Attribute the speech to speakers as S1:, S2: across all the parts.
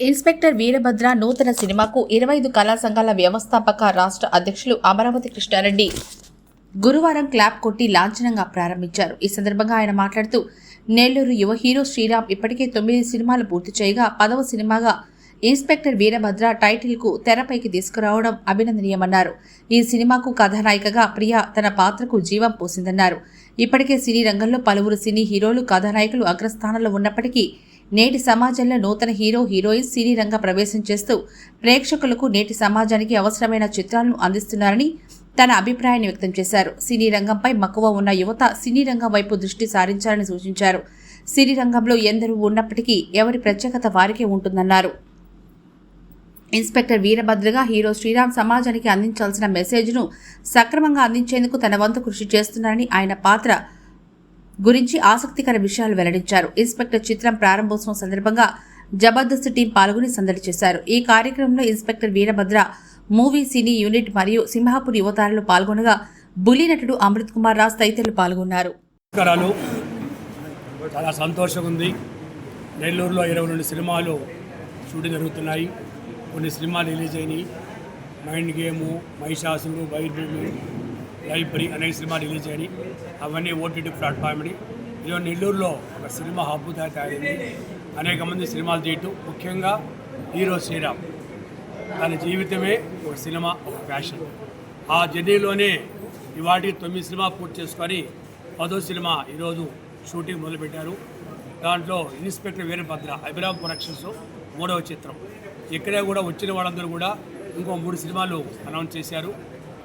S1: Inspector Veerabhadra నూతన సినిమాకు 25 కళా సంఘాల వ్యవస్థాపక రాష్ట్ర అధ్యక్షులు అమరావతి కృష్ణారెడ్డి గురువారం క్లాప్ కొట్టి లాంఛనంగా ప్రారంభించారు. ఈ సందర్భంగా ఆయన మాట్లాడుతూ, నెల్లూరు యువ హీరో శ్రీరామ్ ఇప్పటికే 9 సినిమాలు పూర్తి చేయగా 10వ సినిమాగా ఇన్స్పెక్టర్ వీరభద్ర టైటిల్కు తెరపైకి తీసుకురావడం అభినందనీయమన్నారు. ఈ సినిమాకు కథానాయికగా ప్రియా తన పాత్రకు జీవం పోసిందన్నారు. ఇప్పటికే సినీ రంగంలో పలువురు సినీ హీరోలు కథానాయకులు అగ్రస్థానంలో ఉన్నప్పటికీ నేటి సమాజంలో నూతన హీరో హీరోయిన్స్ సినీ రంగ ప్రవేశం చేస్తూ ప్రేక్షకులకు నేటి సమాజానికి అవసరమైన చిత్రాలను అందిస్తున్నారని తన అభిప్రాయాన్ని వ్యక్తం చేశారు. సినీ రంగంపై మక్కువ ఉన్న యువత సినీ రంగం వైపు దృష్టి సారించాలని సూచించారు. సినీ రంగంలో ఎందరూ ఉన్నప్పటికీ ఎవరి ప్రత్యేకత వారికే ఉంటుందన్నారు. ఇన్స్పెక్టర్ వీరభద్రగా హీరో శ్రీరామ్ సమాజానికి అందించాల్సిన మెసేజ్ను సక్రమంగా అందించేందుకు తన వంతు కృషి చేస్తున్నారని, ఆయన పాత్ర గురించి ఆసక్తికర విషయాలు వెల్లడించారు. ఇన్స్పెక్టర్ చిత్రం ప్రారంభోత్సవం సందర్భంగా జబర్దస్త్ టీం పాల్గొని సందడి చేశారు. ఈ కార్యక్రమంలో ఇన్స్పెక్టర్ వీరభద్ర మూవీ సినీ యూనిట్ మరియు సింహాపూర్ యువతారలు పాల్గొనగా బులి నటుడు అమృత్ కుమార్ రాజ్ తదితరులు పాల్గొన్నారు.
S2: చాలా సంతోషంగా ఉంది. నెల్లూరులో 22 సినిమాలు షూటింగ్ జరుగుతున్నాయి. కొన్ని సినిమాలు రిలీజ్ అయినాయి. మైండ్ గేము, మహిషాసురు, బైర్భూమి, లైబ్రరీ అనేక సినిమాలు రిలీజ్ అయినాయి. అవన్నీ ఓటీటీ ప్లాట్ఫామ్ని ఈరోజు నెల్లూరులో ఒక సినిమా హబ్బు తయారైంది. అనేక మంది సినిమాలు తీయటం, ముఖ్యంగా హీరో శ్రీరామ్ తన జీవితమే ఒక సినిమా, ఒక ఫ్యాషన్. ఆ జర్నీలోనే ఇవాటికి 9 సినిమా పూర్తి చేసుకొని 10వ సినిమా ఈరోజు షూటింగ్ మొదలుపెట్టారు. దాంట్లో ఇన్స్పెక్టర్ వీరభద్ర అభిరామ్ ప్రొడక్షన్స్ 3వ చిత్రం. ఇక్కడే కూడా వచ్చిన వాళ్ళందరూ కూడా ఇంకో 3 సినిమాలు అనౌన్స్ చేశారు.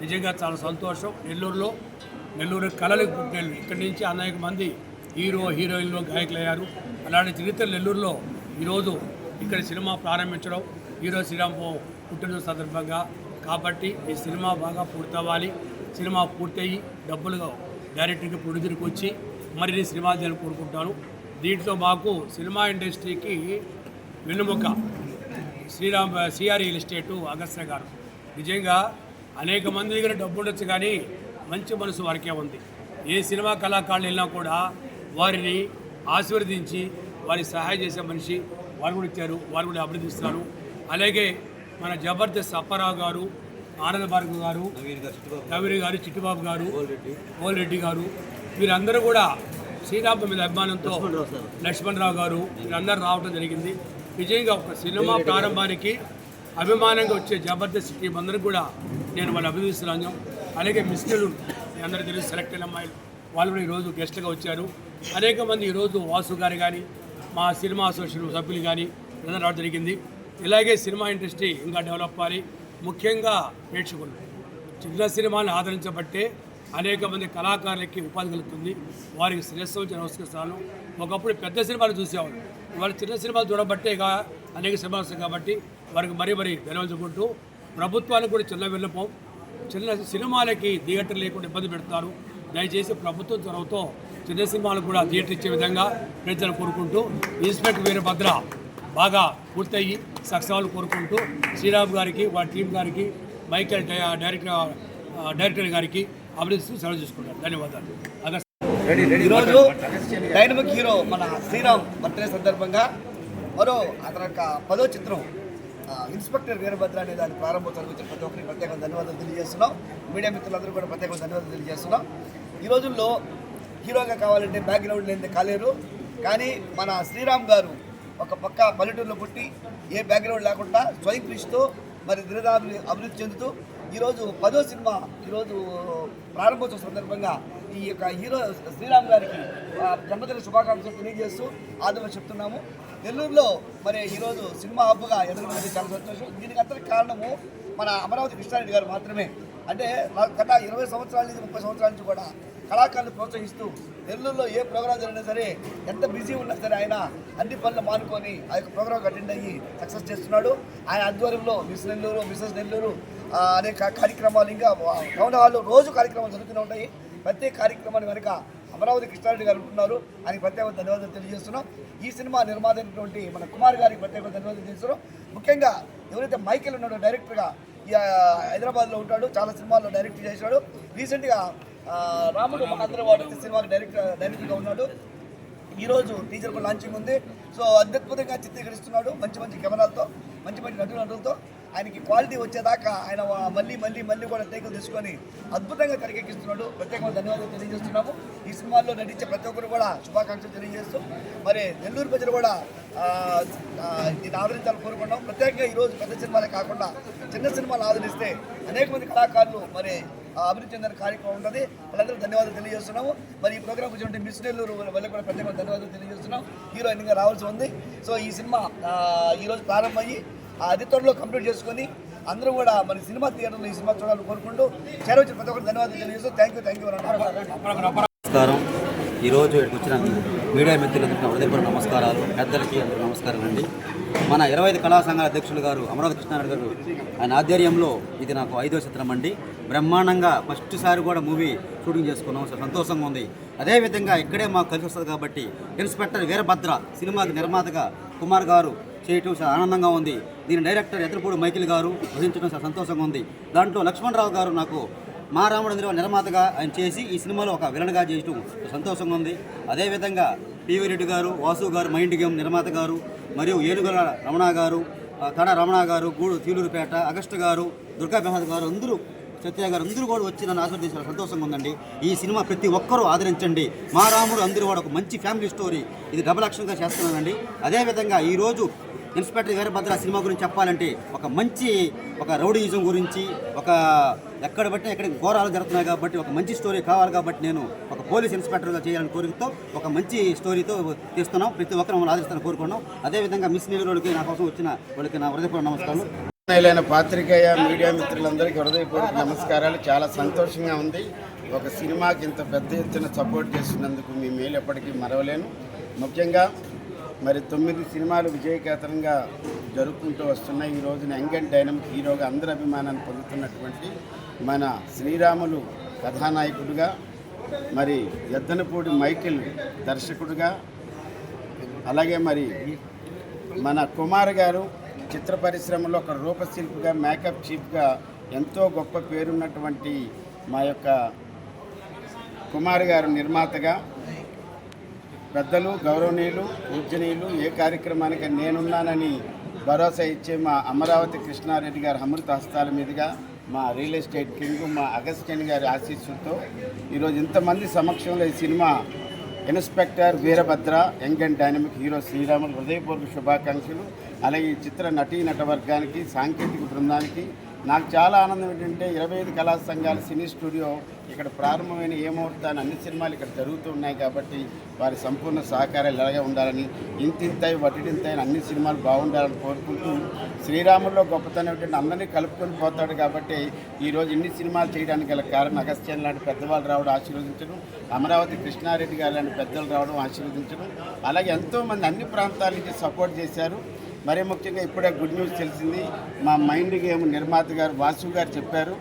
S2: నిజంగా చాలా సంతోషం. నెల్లూరు కళలకు పుట్టినెల్లు. ఇక్కడి నుంచి అనేక మంది హీరో హీరోయిన్లు గాయకులు అయ్యారు. అలాంటి చరిత్ర నెల్లూరులో ఈరోజు ఇక్కడ సినిమా ప్రారంభించడం హీరో శ్రీరామ్ పుట్టినరోజు సందర్భంగా. కాబట్టి ఈ సినిమా బాగా పూర్తవ్వాలి. సినిమా పూర్తయ్యి డబ్బులుగా డైరెక్టర్కి ప్రొడ్యూసర్కి వచ్చి మరిన్ని సినిమాలు చేయాలని కోరుకుంటాను. దీంట్లో మాకు సినిమా ఇండస్ట్రీకి వెన్నుముక సిఆర్ రియల్ ఎస్టేటు అగస్త్య గారు. నిజంగా అనేక మంది దగ్గర డబ్బు ఉండొచ్చు, కానీ మంచి మనసు వారికే ఉంది. ఏ సినిమా కళాకారులు వెళ్ళినా కూడా వారిని ఆశీర్వదించి వారికి సహాయం చేసే మనిషి వారు కూడా ఇచ్చారు. వారు కూడా అభినందిస్తున్నారు. అలాగే మన జబర్దస్త్ అప్పారావు గారు, ఆనంద భార్గవ్ గారు, కవిరి గారు, చిట్టిబాబు గారు, ఓల్ రెడ్డి గారు, వీరందరూ కూడా శ్రీరామ్ మీద అభిమానంతో లక్ష్మణరావు గారు వీరందరూ రావడం జరిగింది. నిజంగా ఒక సినిమా ప్రారంభానికి అభిమానంగా వచ్చే జబర్దస్త్ టీం అందరూ కూడా నేను వాళ్ళు అభినందిస్తున్నాను. అలాగే మిస్టర్లు అందరూ తెలుసు, సెలెక్ట్ అయిన అమ్మాయిలు వాళ్ళు కూడా ఈరోజు గెస్ట్గా వచ్చారు. అనేక మంది ఈరోజు వాసు గారు కానీ మా సినిమా అసోసియేషన్ సభ్యులు కానీ అందరూ రావడం జరిగింది. ఇలాగే సినిమా ఇండస్ట్రీ ఇంకా డెవలప్ అవ్వాలి. ముఖ్యంగా ప్రేక్షకులు చిన్న సినిమాలను ఆదరించబట్టే అనేక మంది కళాకారులకి ఉపాధి కలుగుతుంది. వారికి శ్రేయస్సు నమస్కరిస్తాను. ఒకప్పుడు పెద్ద సినిమాలు చూసేవాళ్ళు, ఇవాళ చిన్న సినిమాలు చూడబట్టే అనేక సినిమాలు వస్తాయి. కాబట్టి వారికి మరీ ధన్యవాదుకుంటూ ప్రభుత్వానికి కూడా చిన్న విన్నపం, చిన్న సినిమాలకి థియేటర్ లేకుండా ఇబ్బంది పెడతారు. దయచేసి ప్రభుత్వం చొరవతో చిన్న సినిమాలకు కూడా థియేటర్ ఇచ్చే విధంగా ప్రజలు కోరుకుంటూ ఇన్స్పెక్టర్ వీరభద్ర బాగా పూర్తయ్యి సక్సెస్ కోరుకుంటూ శ్రీరామ్ గారికి, వారి టీం గారికి, మైకేల్ డైరెక్టర్ గారికి అభినందిస్తూ సెలవు చేసుకుంటారు. ధన్యవాదాలు.
S3: ఈరోజు డైనమిక్ హీరో మన శ్రీరామ్ బర్త్డే సందర్భంగా మరో అతని యొక్క 10వ చిత్రం ఇన్స్పెక్టర్ వీరభద్ర అనే దాని ప్రారంభోత్సవం గురించి ప్రతి ఒక్కరికి ప్రత్యేకంగా ధన్యవాదాలు తెలియజేస్తున్నాం. మీడియా మిత్రులందరూ కూడా ప్రత్యేకంగా ధన్యవాదాలు తెలియజేస్తున్నాం. ఈ రోజుల్లో హీరోగా కావాలంటే బ్యాక్గ్రౌండ్ లేనిదే కాలేరు. కానీ మన శ్రీరామ్ గారు ఒక పక్క పల్లెటూరులో పుట్టి ఏ బ్యాక్గ్రౌండ్ లేకుండా స్వయం కృషితో మరి దినదారులు అభివృద్ధి చెందుతూ ఈరోజు 10వ సినిమా ఈరోజు ప్రారంభోత్సవం సందర్భంగా ఈ యొక్క హీరో శ్రీరామ్ గారికి జన్మదిన శుభాకాంక్షలు తెలియజేస్తూ ఆదరణ చెప్తున్నాము. నెల్లూరులో మరి ఈరోజు సినిమా హబ్బుగా ఎదుర్కొన్నది చాలా సంతోషం. దీనికి అంతటి కారణము మన అమరావతి కృష్ణారెడ్డి గారు మాత్రమే. అంటే గత 20 సంవత్సరాల నుంచి 30 సంవత్సరాల నుంచి కూడా కళాకారులు ప్రోత్సహిస్తూ నెల్లూరులో ఏ ప్రోగ్రాం జరిగినా సరే, ఎంత బిజీ ఉన్నా సరే ఆయన అన్ని పనులు మానుకొని ఆ యొక్క ప్రోగ్రాంకి అటెండ్ అయ్యి సక్సెస్ చేస్తున్నాడు. ఆయన ఆధ్వర్యంలో మిస్ నెల్లూరు, మిస్సెస్ నెల్లూరు అనేక కార్యక్రమాలు, ఇంకా టౌన్ హాల్లో రోజు కార్యక్రమాలు జరుగుతూనే ఉంటాయి. ప్రత్యేక కార్యక్రమాన్ని కనుక అమరావతి కృష్ణారెడ్డి గారు ఉంటున్నారు. ఆయనకి ప్రత్యేక ధన్యవాదాలు తెలియజేస్తున్నాం. ఈ సినిమా నిర్మాత అయినటువంటి మన కుమార్ గారికి ప్రత్యేక ధన్యవాదాలు తెలియజేస్తున్నాం. ముఖ్యంగా ఎవరైతే మైకేల్ ఉన్నాడో డైరెక్టర్గా హైదరాబాద్లో ఉంటాడు, చాలా సినిమాల్లో డైరెక్ట్ చేశాడు. రీసెంట్గా రాముడు మహేంద్రవాడు సినిమాకి డైరెక్టర్గా ఉన్నాడు. ఈరోజు టీజర్ కూడా లాంచింగ్ ఉంది. సో అద్భుతంగా చిత్రీకరిస్తున్నాడు, మంచి మంచి కెమెరాలతో, మంచి మంచి నటులతో. ఆయనకి క్వాలిటీ వచ్చేదాకా ఆయన మళ్ళీ కూడా టేకులు తీసుకొని అద్భుతంగా తెరకెక్కిస్తున్నాడు. ప్రత్యేకంగా ధన్యవాదాలు తెలియజేస్తున్నాము. ఈ సినిమాల్లో నటించే ప్రతి ఒక్కరు కూడా శుభాకాంక్షలు తెలియజేస్తూ మరి నెల్లూరు ప్రజలు కూడా దీన్ని ఆదరించాలని కోరుకున్నాం. ప్రత్యేకంగా ఈరోజు పెద్ద సినిమాలే కాకుండా చిన్న సినిమాలు ఆదరిస్తే అనేక మంది కళాకారులు మరి అభివృద్ధి చెందిన కార్యక్రమం ఉంటుంది. వాళ్ళందరూ ధన్యవాదాలు తెలియజేస్తున్నాము. మరి ఈ ప్రోగ్రామ్ వచ్చినటువంటి మిస్ నెల్లూరు వాళ్ళకి కూడా ప్రత్యేకంగా ధన్యవాదాలు తెలియజేస్తున్నాం. హీరోయిన్గా రావాల్సి ఉంది. సో ఈ సినిమా ఈరోజు ప్రారంభమయ్యి అతి త్వరలో కంప్లీట్ చేసుకొని అందరూ కూడా మన సినిమా థియేటర్లో ఈ సినిమా చూడాలని కోరుకుంటూ చేరవచ్చిన ప్రతి ఒక్కరు ధన్యవాదాలు తెలియజేస్తూ థ్యాంక్ యూ.
S4: నమస్కారం. ఈరోజు ఇక్కడికి వచ్చిన మీడియా మిత్రులందరికీ హృదయపూర్వక నమస్కారాలు. పెద్దలకి అందరికీ నమస్కారం అండి. మన 25 కళా సంఘాల అధ్యక్షులు గారు అమరావతి కృష్ణారెడ్డి గారు ఆయన ఆధ్వర్యంలో ఇది నాకు 5వ చిత్రం అండి. బ్రహ్మాండంగా ఫస్ట్ సారి కూడా మూవీ షూటింగ్ చేసుకున్నాం. సంతోషంగా ఉంది. అదేవిధంగా ఇక్కడే మాకు కలిసి వస్తుంది కాబట్టి ఇన్స్పెక్టర్ వీరభద్ర సినిమాకి నిర్మాతగా కుమార్ గారు చేయటం చాలా ఆనందంగా ఉంది. దీని డైరెక్టర్ ఎదురుపూడి మైకిల్ గారు వహించడం చాలా సంతోషంగా ఉంది. దాంట్లో లక్ష్మణరావు గారు నాకు మా రాముడు నిర్మాతగా ఆయన చేసి ఈ సినిమాలో ఒక విలన్గా చేయటం సంతోషంగా ఉంది. అదేవిధంగా పివి రెడ్డి గారు, వాసు గారు మైండ్ గేమ్ నిర్మాత గారు, మరియు ఏనుగుల రమణ గారు, తడ రమణ గారు, గూడు తీలూరుపేట అగస్టు గారు, దుర్గా ప్రసాద్ గారు, అందరూ సత్య గారు అందరూ కూడా వచ్చి నన్ను ఆశీర్వదించారు. సంతోషంగా ఉందండి. ఈ సినిమా ప్రతి ఒక్కరూ ఆదరించండి. మా రాముడు అందరూ కూడా ఒక మంచి ఫ్యామిలీ స్టోరీ, ఇది డబుల్ యాక్షన్గా చేస్తున్నానండి. అదేవిధంగా ఈరోజు ఇన్స్పెక్టర్ వీరభద్ర సినిమా గురించి చెప్పాలంటే ఒక రౌడీయిజం గురించి, ఒక ఎక్కడ బట్టి ఎక్కడ ఘోరాలు జరుగుతున్నాయి కాబట్టి ఒక మంచి స్టోరీ కావాలి కాబట్టి నేను ఒక పోలీస్ ఇన్స్పెక్టర్గా చేయాలని కోరికతో ఒక మంచి స్టోరీతో తీస్తున్నాం. ప్రతి ఒక్కరు మమ్మల్ని ఆదరిస్తాను కోరుకున్నాం. అదేవిధంగా మిస్ నెల్లూరుకి నా కోసం వచ్చిన వాళ్ళకి నా హృదయపూర్వక నమస్కారాలు.
S5: పాత్రికేయ మీడియా మిత్రులందరికీ హృదయపూర్వక నమస్కారాలు. చాలా సంతోషంగా ఉంది. ఒక సినిమాకి ఇంత పెద్ద ఎత్తున సపోర్ట్ చేస్తున్నందుకు మీ మేలు ఎప్పటికీ మరవలేను. ముఖ్యంగా మరి 9 సినిమాలు విజయకేతనంగా జరుపుకుంటూ వస్తున్నాయి. ఈ రోజున యంగ్ అండ్ డైనమిక్ హీరోగా అందరి అభిమానాన్ని పొందుతున్నటువంటి మన శ్రీరాములు కథానాయకుడిగా, మరి ఎద్దనపూడి మైకిల్ దర్శకుడిగా, అలాగే మరి మన కుమార్ గారు చిత్ర పరిశ్రమలో ఒక రూపశిల్పిగా, మేకప్ చీఫ్గా ఎంతో గొప్ప పేరున్నటువంటి మా యొక్క కుమార్ గారు నిర్మాతగా, పెద్దలు గౌరవనీయులు పూజనీయులు ఏ కార్యక్రమానికి నేనున్నానని భరోసా ఇచ్చే మా అమరావతి కృష్ణారెడ్డి గారి అమృత హస్తాల మీదుగా, మా రియల్ ఎస్టేట్ కింగ్ మా అగస్టిన్ గారి ఆశీస్సులతో ఈరోజు ఇంతమంది సమక్షంలో ఈ cinema inspector Veerabhadra young and dynamic hero Sriramulu హృదయపూర్వక శుభాకాంక్షలు. అలాగే ఈ చిత్ర నటవర్గానికి, సాంకేతిక బృందానికి నాకు చాలా ఆనందం ఏంటంటే 25 కళా సంఘాల సినీ స్టూడియో ఇక్కడ ప్రారంభమైన ఏ ముహూర్తాన్ని అన్ని సినిమాలు ఇక్కడ జరుగుతూ ఉన్నాయి కాబట్టి వారి సంపూర్ణ సహకారాలు ఎలాగే ఉండాలని, ఇంతింతాయి వడ్డింతాయి అన్ని సినిమాలు బాగుండాలని కోరుకుంటూ, శ్రీరాముల్లో గొప్పతనం ఏంటంటే అందరినీ కలుపుకొని పోతాడు కాబట్టి ఈరోజు ఇన్ని సినిమాలు చేయడానికి గల కారణం అగస్త్యన్ లాంటి పెద్దవాళ్ళు రావడం ఆశీర్వదించడం, అమరావతి కృష్ణారెడ్డి గారు లాంటి పెద్దలు రావడం ఆశీర్వదించడం, అలాగే ఎంతోమంది అన్ని ప్రాంతాల నుంచి సపోర్ట్ చేశారు. మరీ ముఖ్యంగా ఇప్పుడే గుడ్ న్యూస్ తెలిసింది. మా మైండ్ గేమ్ నిర్మాత గారు వాసు గారు చెప్పారు.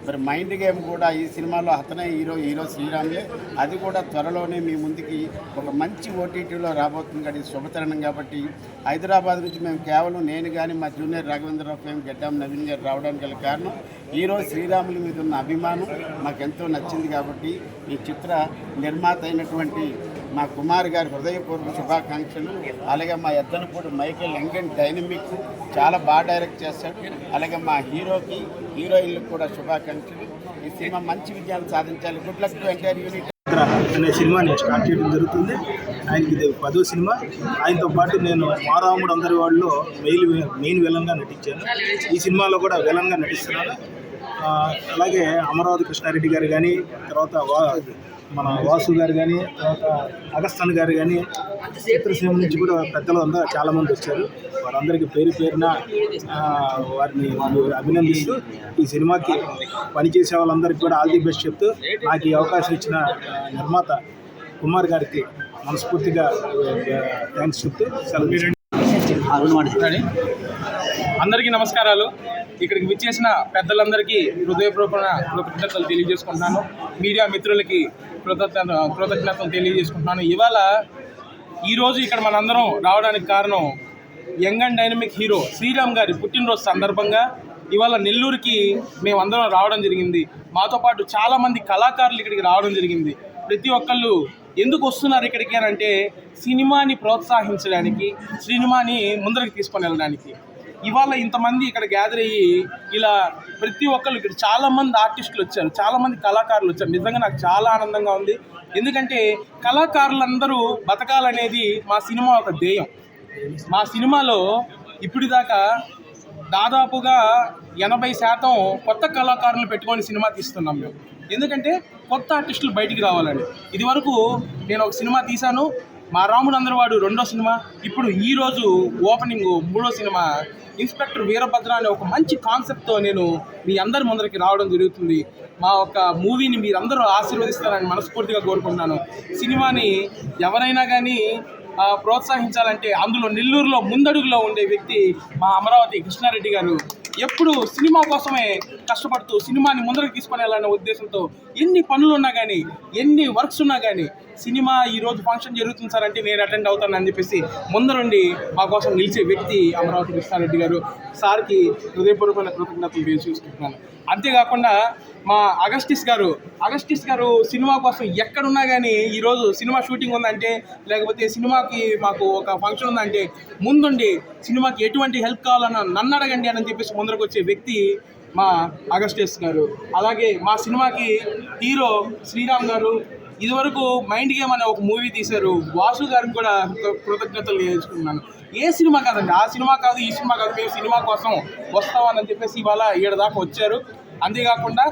S5: మరి మైండ్ గేమ్ కూడా ఈ సినిమాలో అతనే హీరో శ్రీరాములే. అది కూడా త్వరలోనే మీ ముందుకి ఒక మంచి ఓటీటీలో రాబోతుంది కాబట్టి శుభతరుణం కాబట్టి హైదరాబాద్ నుంచి మేము కేవలం నేను కానీ మా జూనియర్ రాఘవేంద్రరావు ఫేమ్ గడ్డాం నవీన్ గారు రావడానికి గల కారణం ఈరోజు శ్రీరాముల మీద ఉన్న అభిమానం మాకెంతో నచ్చింది కాబట్టి ఈ చిత్ర నిర్మాత అయినటువంటి మా కుమార్ గారి హృదయపూర్వక శుభాకాంక్షలు. అలాగే మా Yaddanapudi Michael young and dynamic చాలా బాగా డైరెక్ట్ చేశాడు. అలాగే మా హీరోయిన్లకు కూడా శుభాకాంక్షలు. ఈ సినిమా మంచి విజయాలు సాధించాలి. Good luck to entire unit.
S6: అనే సినిమాని స్టార్ట్ చేయడం జరుగుతుంది. ఆయనకి ఇది 10వ సినిమా. ఆయనతో పాటు నేను మారాముడు అందరి వాళ్ళలో మెయిన్ విలన్గా నటించాను. ఈ సినిమాలో కూడా విలన్గా నటిస్తున్నాను. అలాగే అమరావతి కృష్ణారెడ్డి గారు కానీ, తర్వాత మన వాసు గారు కానీ, తర్వాత అగస్తన్ గారు కానీ, చిత్రసీమ నుంచి కూడా పెద్దలు అందరూ చాలామంది వచ్చారు. వారందరికీ పేరున వారిని అభినందిస్తూ ఈ సినిమాకి పనిచేసే వాళ్ళందరికీ కూడా ఆల్ ది బెస్ట్ చెప్తూ నాకు ఈ అవకాశం ఇచ్చిన నిర్మాత కుమార్ గారికి మనస్ఫూర్తిగా థ్యాంక్స్ చెప్తూ సెలవు.
S7: అందరికీ నమస్కారాలు. ఇక్కడికి విచ్చేసిన పెద్దలందరికీ హృదయపూర్వక కృతజ్ఞతలు తెలియజేసుకుంటున్నాను. మీడియా మిత్రులకి కృతజ్ఞతలు తెలియజేసుకుంటున్నాను. ఈరోజు ఇక్కడ మనందరం రావడానికి కారణం young and dynamic hero Sriram గారి పుట్టినరోజు సందర్భంగా ఇవాళ నెల్లూరుకి మేమందరం రావడం జరిగింది. మాతో పాటు చాలామంది కళాకారులు ఇక్కడికి రావడం జరిగింది. ప్రతి ఒక్కళ్ళు ఎందుకు వస్తున్నారు ఇక్కడికి అని అంటే సినిమాని ప్రోత్సహించడానికి, సినిమాని ముందరికి తీసుకొని వెళ్ళడానికి. ఇవాళ ఇంతమంది ఇక్కడ గ్యాదర్ అయ్యి ఇలా ప్రతి ఒక్కళ్ళు ఇక్కడ చాలామంది ఆర్టిస్టులు వచ్చారు, చాలామంది కళాకారులు వచ్చారు. నిజంగా నాకు చాలా ఆనందంగా ఉంది. ఎందుకంటే కళాకారులందరూ బతకాలనేది మా సినిమా ఒక ధ్యేయం. మా సినిమాలో ఇప్పటిదాకా దాదాపుగా 80% కొత్త కళాకారులు పెట్టుకొని సినిమా తీస్తున్నాం మేము. ఎందుకంటే కొత్త ఆర్టిస్టులు బయటికి రావాలని. ఇదివరకు నేను ఒక సినిమా తీశాను, మా రాముడు అందరివాడు 2వ సినిమా, ఇప్పుడు ఈరోజు ఓపెనింగ్ 3వ సినిమా ఇన్స్పెక్టర్ వీరభద్ర అనే ఒక మంచి కాన్సెప్ట్తో నేను మీ అందరి ముందరికి రావడం జరుగుతుంది. మా ఒక మూవీని మీరందరూ ఆశీర్వదిస్తారని మనస్ఫూర్తిగా కోరుకుంటున్నాను. సినిమాని ఎవరైనా కానీ ప్రోత్సహించాలంటే అందులో నెల్లూరులో ముందడుగులో ఉండే వ్యక్తి మా అమరావతి కృష్ణారెడ్డి గారు. ఎప్పుడు సినిమా కోసమే కష్టపడుతూ సినిమాని ముందరకు తీసుకొని వెళ్ళాలనే ఉద్దేశంతో ఎన్ని పనులు ఉన్నా కానీ, ఎన్ని వర్క్స్ ఉన్నా కానీ, సినిమా ఈరోజు ఫంక్షన్ జరుగుతుంది సార్ అంటే నేను అటెండ్ అవుతానని చెప్పేసి ముందరుండి మా కోసం నిలిచే వ్యక్తి అమరావతి కృష్ణారెడ్డి గారు. సార్కి హృదయపూర్వకమైన కృతజ్ఞతలు తెలియజేసుకుంటున్నాను. అంతేకాకుండా మా అగస్టిస్ గారు సినిమా కోసం ఎక్కడున్నా కానీ ఈరోజు సినిమా షూటింగ్ ఉందంటే, లేకపోతే సినిమాకి మాకు ఒక ఫంక్షన్ ఉందంటే ముందుండి సినిమాకి ఎటువంటి హెల్ప్ కావాలన్నా నన్ను అడగండి అని చెప్పేసి ముందరకు వచ్చే వ్యక్తి మా అగస్టిస్ గారు. అలాగే మా సినిమాకి హీరో శ్రీరామ్ గారు. ఇదివరకు మైండ్ గేమ్ అనే ఒక మూవీ తీశారు. వాసు గారికి కూడా కృతజ్ఞతలు తెలుసుకున్నాను. ఏ సినిమా కాదండి, ఆ సినిమా కాదు, ఈ సినిమా కాదు, మేము సినిమా కోసం వస్తామని చెప్పేసి ఇవాళ 7 దాకా వచ్చారు. అంతేకాకుండా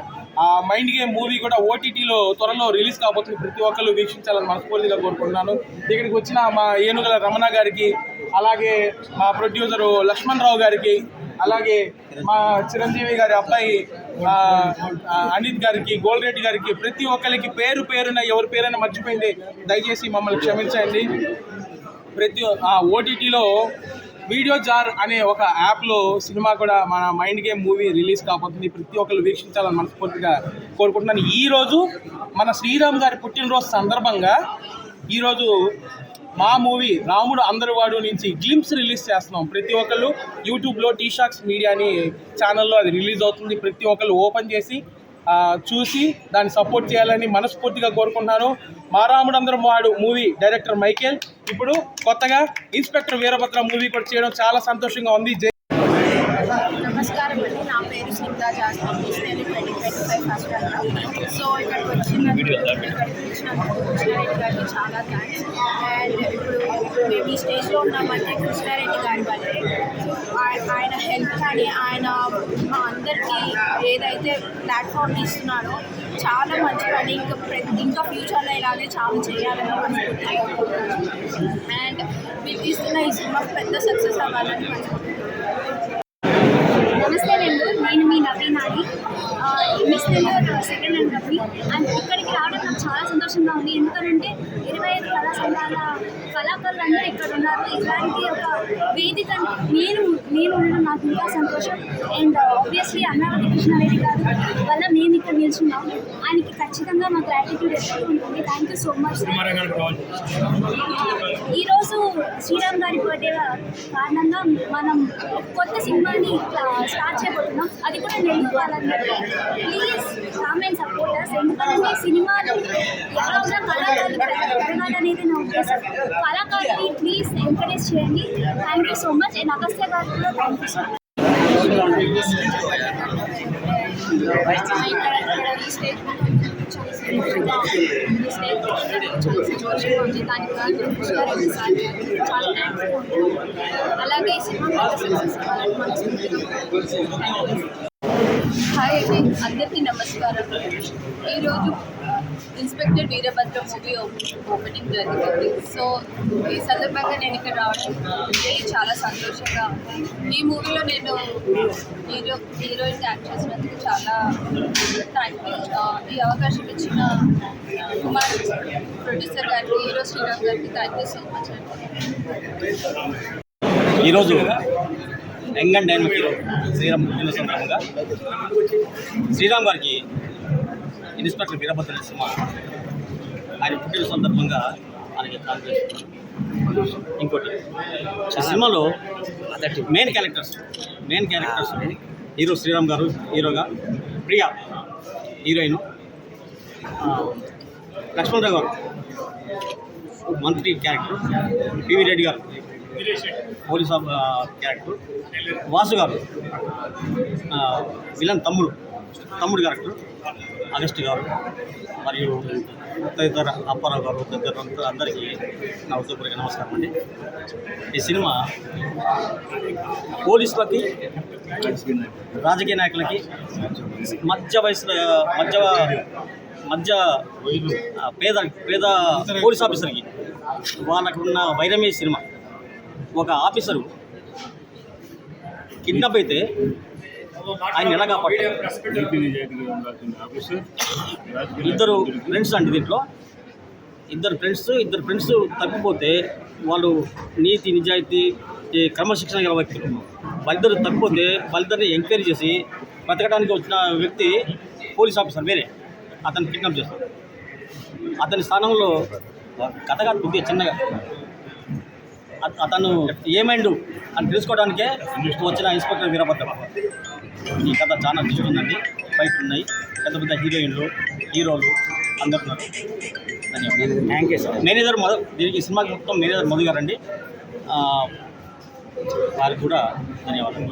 S7: ఆ మైండ్ గేమ్ మూవీ కూడా ఓటీటీలో త్వరలో రిలీజ్ కాబోతుంది. ప్రతి ఒక్కరు వీక్షించాలని మనస్ఫూర్తిగా కోరుకుంటున్నాను. ఇక్కడికి వచ్చిన మా ఏనుగుల రమణ గారికి, అలాగే మా ప్రొడ్యూసరు లక్ష్మణ్ రావు గారికి, అలాగే మా చిరంజీవి గారి అబ్బాయి అనిత్ గారికి, గోల్రెడ్డి గారికి, ప్రతి ఒక్కరికి పేరున ఎవరి పేరైనా మర్చిపోయింది దయచేసి మమ్మల్ని క్షమించండి. ఓటీటీలో వీడియో జార్ అనే ఒక యాప్లో సినిమా కూడా మన మైండ్ గేమ్ మూవీ రిలీజ్ కాబోతుంది. ప్రతి ఒక్కరు వీక్షించాలని మనస్ఫూర్తిగా కోరుకుంటున్నాను. ఈరోజు మన శ్రీరామ్ గారి పుట్టినరోజు సందర్భంగా ఈరోజు మా మూవీ రాముడు అందరివాడు నుంచి గ్లింప్స్ రిలీజ్ చేస్తున్నాం. ప్రతి ఒక్కళ్ళు యూట్యూబ్లో టీషాక్స్ మీడియా అని ఛానల్లో అది రిలీజ్ అవుతుంది. ప్రతి ఒక్కళ్ళు ఓపెన్ చేసి చూసి దాన్ని సపోర్ట్ చేయాలని మనస్ఫూర్తిగా కోరుకుంటున్నాను. మా రాముడు అందరివాడు మూవీ డైరెక్టర్ మైకేల్ ఇప్పుడు కొత్తగా ఇన్స్పెక్టర్ వీరభద్ర మూవీ కూడా చేయడం చాలా సంతోషంగా ఉంది.
S8: నమస్కారం అండి, నా పేరు స్నిగ్ధా జాస్మిన్. నేను 2025 ఫస్ట్ రన్నర్. సో ఇక్కడికి వచ్చినందుకు కృష్ణారెడ్డి గారికి చాలా థ్యాంక్స్. అండ్ ఇప్పుడు మేము ఈ స్టేజ్లో ఉన్నామంటే కృష్ణారెడ్డి గారి వల్లే. సో ఆయన హెల్ప్ కానీ ఆయన మా అందరికీ ఏదైతే ప్లాట్ఫామ్ ఇస్తున్నారో చాలా మంచి పని. ఇంకా ఫ్యూచర్లో ఇలాగే చాలా చేయాలని మనస్ఫూర్తిగా కోరుకుంటున్నాను. అండ్ మీరు తీస్తున్న ఈ సినిమా పెద్ద సక్సెస్ అవ్వాలని మనస్ఫూర్తిగా.
S9: నమస్తే నేను మీ నవీనాని, miss Nellore second and Ravi. And ఇక్కడికి రావడం నాకు చాలా సంతోషంగా ఉంది. ఎందుకంటే 25 కళా సంఘాల కళాకారులు అందరూ ఇక్కడ ఉన్నారు. ఇలాంటి ఒక వేదిక నేను ఉండడం నాకు ఇంకా సంతోషం. అండ్ ఆబ్వియస్లీ అమరావతి కృష్ణారెడ్డి గారు వల్ల మేము ఇక్కడ నిల్చున్నాం. ఆయనకి ఖచ్చితంగా మా గ్రాటిట్యూడ్ ఎప్పుడు ఉంటుంది. Thank you so much. ఈరోజు శ్రీరామ్ గారి బర్త్డే కారణంగా మనం కొత్త సినిమాని స్టార్ట్ చేయబోతున్నాం. అది కూడా నెల్లూరు వాళ్ళందరికీ please come and support us. ఎందుకంటే సినిమాలు ఎలా ఉన్నా కళాకారులు పెరగాలనేది నా ఉద్దేశం. కళాకారుని ప్లీజ్ ఎంకరేజ్ చేయండి. Thank you so much. And Agastya గారు కూడా థ్యాంక్ యూ సో మచ్.
S8: ఈ స్టేజ్ సంతోషంగా ఉంది. దానికి కృష్ణారెడ్డి సార్ చాలా థ్యాంక్స్. అలాగే సినిమా సక్సెస్ అవ్వాలని మనస్ఫూర్తిగా. హాయ్ అండి, అందరికీ నమస్కారం. ఈరోజు ఇన్స్పెక్టర్ వీరభద్ర మూవీ ఓపెనింగ్ జరిగింది. సో ఈ సందర్భంగా నేను ఇక్కడ రావడం చాలా సంతోషంగా ఉంది. ఈ మూవీలో నేను హీరోయిన్ యాక్ట్ చేసినందుకు చాలా థ్యాంక్ యూ. ఈ అవకాశం ఇచ్చిన కుమార్ ప్రొడ్యూసర్ గారికి, హీరో శ్రీరామ్ గారికి థ్యాంక్ యూ సో మచ్ అండి.
S10: ఈరోజు young and dynamic hero Sriram పుట్టిన సందర్భంగా శ్రీరామ్ గారికి ఇన్స్పెక్టర్ వీరభద్ర సినిమా ఆయన పుట్టిన సందర్భంగా ఆయనకి ఇంకోటి ఈ సినిమాలో మెయిన్ క్యారెక్టర్స్ హీరో శ్రీరామ్ గారు హీరోగా, ప్రియా హీరోయిన్, లక్ష్మణరావు గారు మంత్రి క్యారెక్టర్, పివి రెడ్డి గారు పోలీస్ క్యారెక్టర్, వాసు గారు విలన్ తమ్ముడు క్యారెక్టర్, అగస్ట్ గారు మరియు తదితర అప్పారావు గారు తదితర అందరికీ నా హృదయపూర్వక నమస్కారం అండి. ఈ సినిమా పోలీసులకి, రాజకీయ నాయకులకి, మధ్య పేద పోలీస్ ఆఫీసర్కి వాళ్ళకు ఉన్న వైరమే సినిమా. ఒక ఆఫీసరు కిడ్నాప్ అయితే ఆయన ఎలా కాపాడారు? ఇద్దరు ఫ్రెండ్స్ అండి. దీంట్లో ఇద్దరు ఫ్రెండ్స్ తప్పిపోతే వాళ్ళు నీతి నిజాయితీ క్రమశిక్షణ గల వ్యక్తులు. వాళ్ళిద్దరు తప్పిపోతే వాళ్ళిద్దరిని ఎంక్వైరీ చేసి బతకడానికి వచ్చిన వ్యక్తి పోలీస్ ఆఫీసర్ వేరే అతన్ని కిడ్నాప్ చేస్తారు. అతని స్థానంలో కథగా కొద్దిగా చిన్నగా అతను ఏమైండు అని తెలుసుకోవడానికే వచ్చిన ఇన్స్పెక్టర్ వీరభద్ర. ఈ కథ చాలా నచ్చుతుందండి. ఫైట్ ఉన్నాయి, పెద్ద పెద్ద హీరోలు అందరు ఉన్నారు. ధన్యవాదాలు. Thank you sir. మేనేజర్ దీనికి సినిమాకి మొత్తం మేనేజర్ మధు గారండి. వారికి కూడా ధన్యవాదాలు.